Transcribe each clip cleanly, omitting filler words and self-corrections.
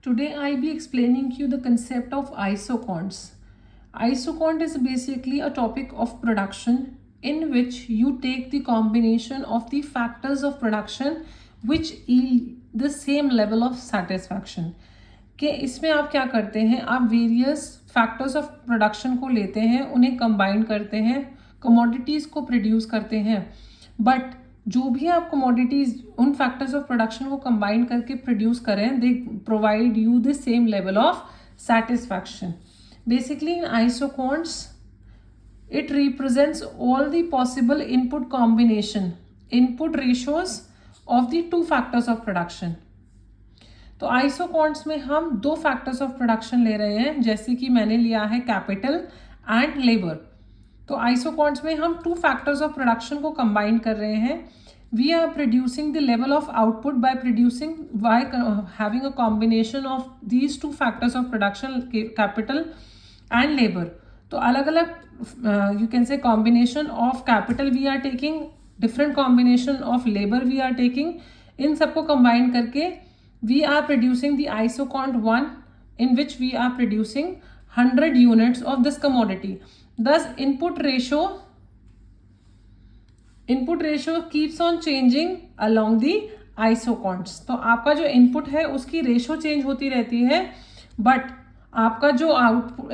Today I'll be explaining you the concept of isoconts. Isocont is basically a topic of production in which you take the combination of the factors of production which yield the same level of satisfaction. कि इसमें आप क्या करते हैं, आप various factors of production को लेते हैं, उन्हें कंबाइन करते हैं, कमोडिटीज़ को प्रोड्यूस करते हैं, बट जो भी आप कमोडिटीज उन फैक्टर्स ऑफ प्रोडक्शन को कंबाइन करके प्रोड्यूस करें, they provide you the same level of satisfaction. Basically in isoconts it represents all the possible input combination, input ratios of the two factors of production. तो isoquants में हम दो factors of production ले रहे हैं, जैसे कि मैंने लिया है कैपिटल एंड लेबर. तो आइसोकॉन्ट्स में हम टू फैक्टर्स ऑफ प्रोडक्शन को कंबाइन कर रहे हैं. We are producing the level of output by having a combination of these two factors of production, capital and labor. तो अलग अलग you can say combination of capital we are taking, different combination of labor we are taking. इन सबको combine करके we are producing the isocont 1 in which we are producing 100 units of this commodity. Thus input ratio keeps on changing along the isoconts. तो आपका जो input है उसकी ratio change होती रहती है, बट आपका जो आउटपुट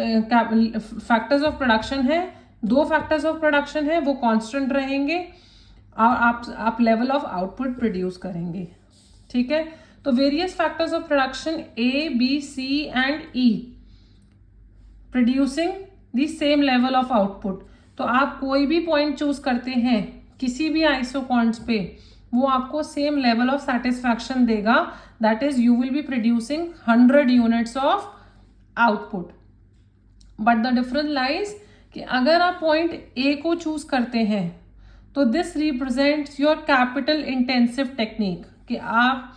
फैक्टर्स ऑफ प्रोडक्शन है, दो फैक्टर्स ऑफ प्रोडक्शन है, वो कांस्टेंट रहेंगे और आप लेवल ऑफ आउटपुट प्रोड्यूस करेंगे. ठीक है, तो various factors of production A B C and E producing the same level of output. तो आप कोई भी पॉइंट चूज करते हैं किसी भी आइसोकॉन्ट्स पे, वो आपको सेम लेवल ऑफ सेटिस्फैक्शन देगा. That is you will be producing 100 units of output. But the difference lies कि अगर आप पॉइंट ए को चूज करते हैं तो this represents your capital intensive technique. कि आप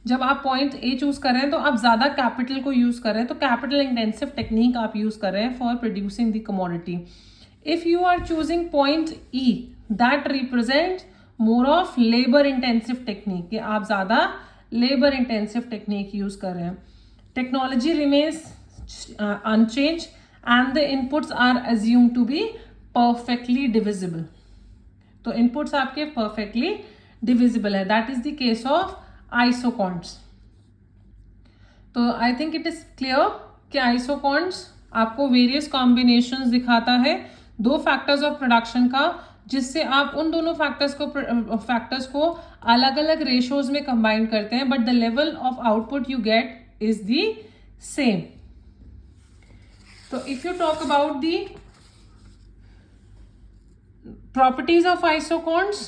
जब आप पॉइंट ए चूज कर रहे हैं तो आप ज्यादा कैपिटल को यूज कर रहे हैं, तो कैपिटल इंटेंसिव टेक्निक आप यूज कर रहे हैं for producing the commodity. If you are choosing point E, that represent more of labour intensive technique, कि आप ज्यादा लेबर इंटेंसिव टेक्निक यूज कर रहे हैं. Technology remains unchanged and the inputs are assumed to be perfectly divisible. तो inputs आपके perfectly divisible है. That is the case of isoconts. तो I think it is clear कि isoconts आपको various combinations दिखाता है दो factors of production का, जिससे आप उन दोनों factors को अलग अलग ratios में combine करते हैं, but the level of output you get is the same. So if you talk about the properties of isoconts,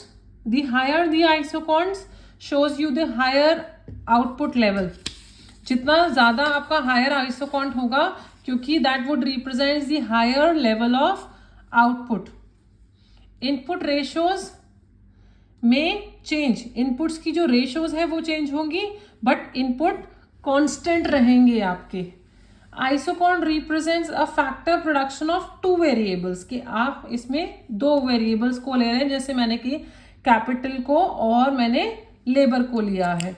the higher the isoconts shows you the higher output level. जितना ज़्यादा आपका higher isocont होगा, क्योंकि that would represents the higher level of output. Input ratios में change, inputs की जो ratios है वो change होंगी, but input constant रहेंगे आपके. Isoquant represents a factor production of two variables, कि आप इसमें दो वेरिएबल्स को ले रहे हैं, जैसे मैंने कि कैपिटल को और मैंने लेबर को लिया है.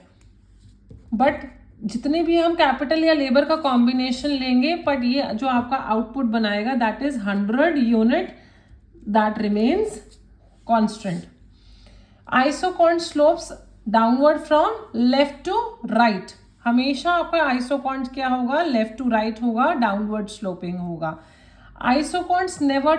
बट जितने भी हम कैपिटल या लेबर का कॉम्बिनेशन लेंगे, बट ये जो आपका आउटपुट बनाएगा that is 100 unit, that remains constant. Isoquant slopes downward from left to right. हमेशा आपका आइसोकॉन्ट क्या होगा, लेफ्ट टू राइट होगा, डाउनवर्ड स्लोपिंग होगा. आइसोकॉन्ट्स नेवर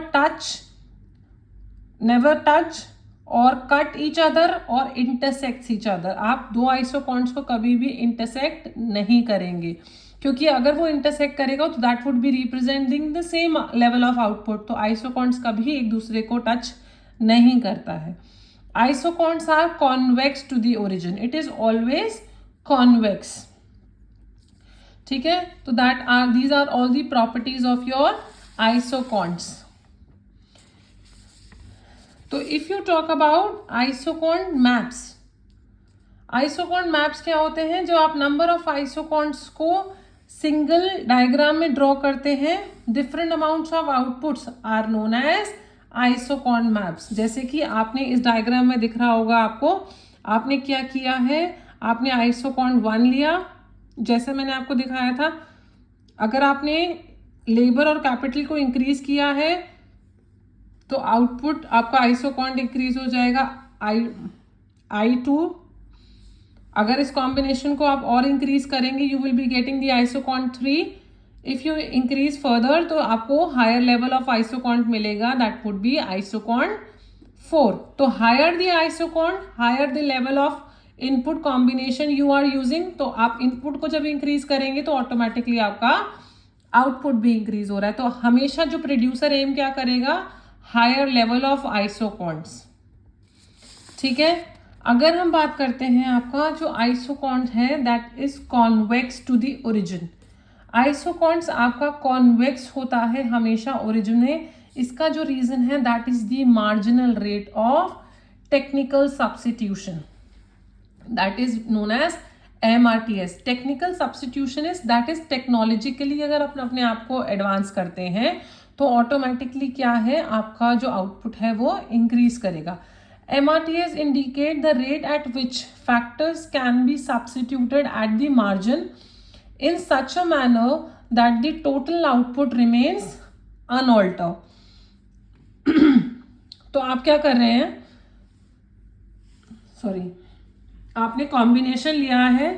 टच और कट ईच अदर और इंटरसेक्ट ईच अदर. आप दो आइसोकॉन्ट्स को कभी भी इंटरसेक्ट नहीं करेंगे, क्योंकि अगर वो इंटरसेक्ट करेगा तो that would be representing the same level of output. तो आइसोकॉन्ट्स कभी एक दूसरे को टच नहीं करता है. Isoquants are convex to the origin, it is always convex. ठीक है, तो these are all the properties of your isoconts. तो if you talk about isocont maps क्या होते हैं, जो आप नंबर ऑफ isoconts को सिंगल डायग्राम में ड्रॉ करते हैं, different amounts of outputs are known as isocont maps. जैसे कि आपने इस डायग्राम में दिख रहा होगा आपको, आपने क्या किया है, आपने isocont 1 लिया, जैसे मैंने आपको दिखाया था, अगर आपने लेबर और कैपिटल को इंक्रीज किया है तो आउटपुट आपका आइसोकॉन्ट इंक्रीज हो जाएगा I2। अगर इस कॉम्बिनेशन को आप और इंक्रीज करेंगे you will be getting the isoquant 3। If you increase further तो आपको हायर लेवल ऑफ आइसोकॉन्ट मिलेगा, दैट वुड बी आइसोकॉन्ट 4। तो higher the isoquant, higher the level of input combination you are using, तो आप input को जब increase करेंगे तो ऑटोमेटिकली आपका आउटपुट भी इंक्रीज हो रहा है। तो हमेशा जो प्रोड्यूसर एम क्या करेगा, हायर लेवल ऑफ आइसोकॉन्ट्स। ठीक है, अगर हम बात करते हैं आपका जो आइसोकॉन्ट है that is convex to the origin. Isoquants आपका कॉन्वेक्स होता है हमेशा ओरिजिन में। इसका जो रीजन है that is the marginal rate of technical substitution, that is known as MRTS। Technical substitution is that is technologically अगर अपने आप को एडवांस करते हैं तो ऑटोमेटिकली क्या है, आपका जो आउटपुट है वो इंक्रीज करेगा। MRTS indicate the rate at which factors can be substituted at the margin in such a manner that the total output remains unaltered। तो आप क्या कर रहे हैं, सॉरी, आपने कॉम्बिनेशन लिया है,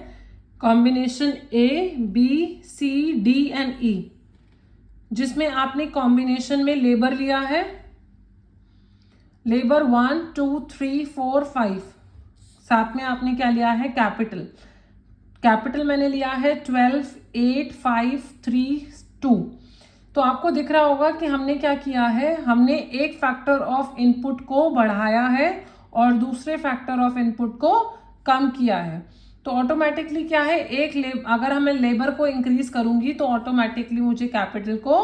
कॉम्बिनेशन ABCDE, जिसमें आपने कॉम्बिनेशन में लेबर लिया है, लेबर 1 2 3 4 5, साथ में आपने क्या लिया है, कैपिटल। कैपिटल मैंने लिया है 12 8 5 3 2। तो आपको दिख रहा होगा कि हमने क्या किया है, हमने एक फैक्टर ऑफ इनपुट को बढ़ाया है और दूसरे फैक्टर ऑफ इनपुट को कम किया है। तो ऑटोमेटिकली क्या है, अगर हमें लेबर को इंक्रीज करूंगी तो ऑटोमेटिकली मुझे कैपिटल को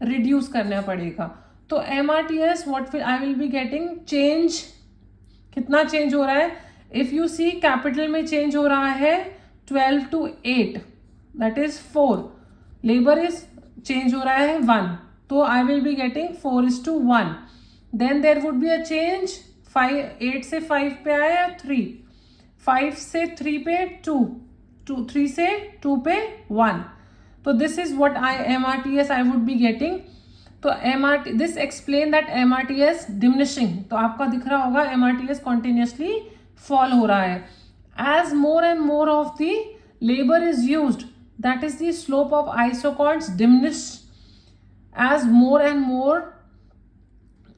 रिड्यूस करना पड़ेगा। तो MRTS what I will be getting change, कितना चेंज हो रहा है, इफ यू सी कैपिटल में चेंज हो रहा है 12 to 8 that is 4, labour is change हो रहा है 1, तो I will be getting 4:1। Then there would be a change 8 से 5 पे आया 3, 5 से 3 पे 2, 3 से 2 पे 1। So this is what MRTS I would be getting. तो this explain that MRTS diminishing, तो आपका दिख रहा होगा MRTS कॉन्टिन्यूसली फॉल हो रहा है। As more and more of the labour is used that is the slope of isoquants diminish. As more and more,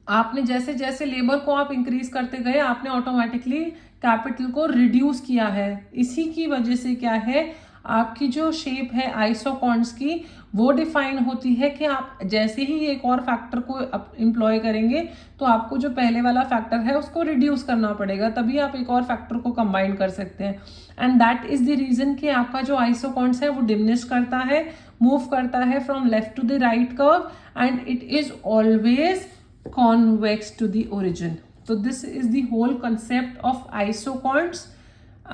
आपने जैसे जैसे लेबर को आप इंक्रीज करते गए आपने ऑटोमेटिकली कैपिटल को रिड्यूस किया है। इसी की वजह से क्या है, आपकी जो शेप है आइसोकॉन्ट्स की वो डिफाइन होती है कि आप जैसे ही एक और फैक्टर को एम्प्लॉय करेंगे तो आपको जो पहले वाला फैक्टर है उसको रिड्यूस करना पड़ेगा, तभी आप एक और फैक्टर को कंबाइन कर सकते हैं। And that is the reason कि आपका जो आइसोकॉन्ट्स है वो डिमिनिश करता है, मूव करता है from left to the right curve and it is always convex to the origin. So this is the whole concept of isoconts,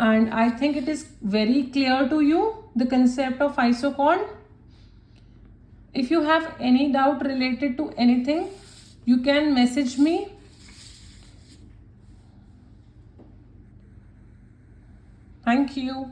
and I think it is very clear to you, the concept of isocont. If you have any doubt related to anything, you can message me. Thank you.